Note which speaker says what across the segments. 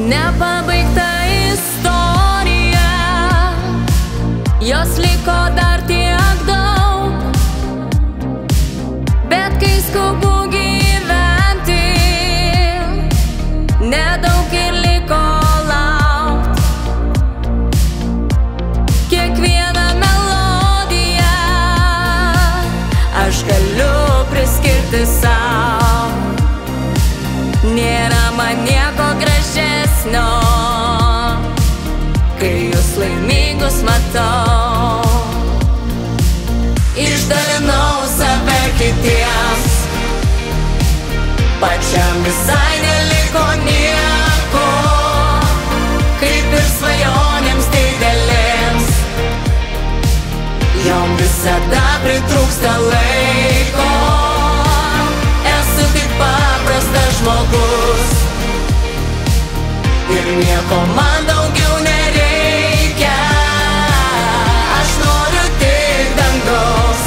Speaker 1: Nepabaigta istorija, jos liko dar tiek daug, bet kai skubu gyventi, nedaug ir liko laukt. Kiekvieną melodiją aš galiu priskirti sau. Nėra man nieko gražesnio, kai jūs laimingus matau. Išdalinau save kitiems, pačiam visai neliko nieko, kaip ir svajonėms didelėms, jom visada pritrūksta laiko. Esu tik paprastas žmogus ir nieko man daugiau nereikia. Aš noriu tik dangaus,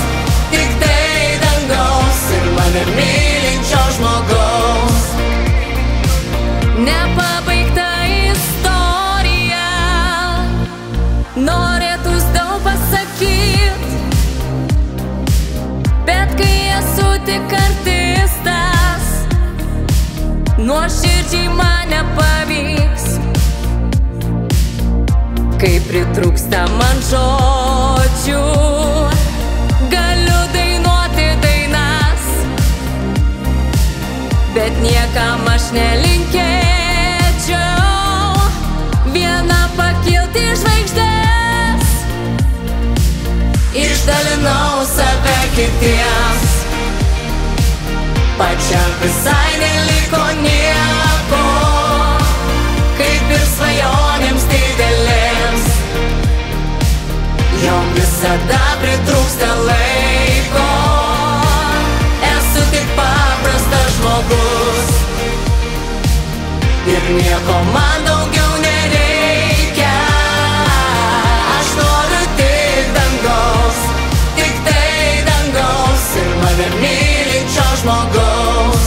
Speaker 1: tik tai dangaus ir mane mylinčio žmogaus. Nepabaigta istorija, norėtus daug pasakyt, bet kai esu tik artistas, nuoširdžiai man nepavyks. Kai pritrūksta man žodžių, galiu dainuoti dainas, bet niekam aš nelinkėčiau vieną pakilti žvaigždės. Išdalinau save kitiems, pačiam visai neliko nieko, kaip ir svajonėms didelėms, jom visada pritrūksta laiko. Esu tik paprastas žmogus ir nieko man daugiau nereikia. Aš noriu tik dangaus, tik tai dangaus ir mane mylinčio žmogaus.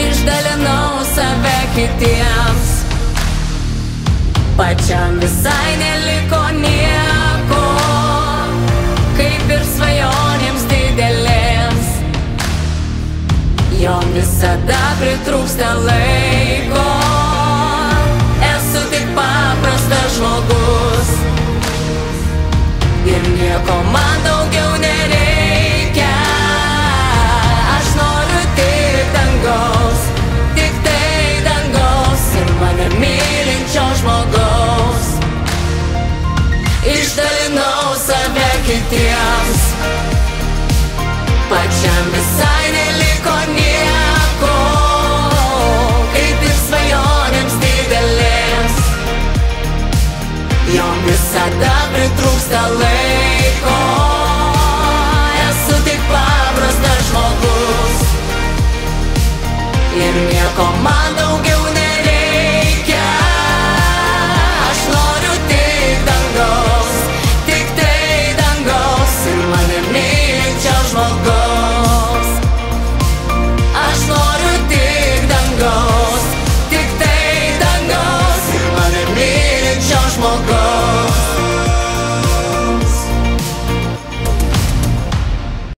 Speaker 1: Išdalinau save kitiems, pačiam visai neliko nieko, kaip ir svajonėms didelėms, jom visada pritrūksta laiko. Esu tik paprastas žmogus ir nieko man daugiau nereikia. Aš noriu tik dangaus, tik tai dangaus ir mane mylinčio žmogaus. Išdalinau save kitiems, pačiam visai neliko nieko, kaip ir svajonėms didelėms, jom visada pritrūksta laiko. Esu tik paprastas žmogus ir nieko man daugiau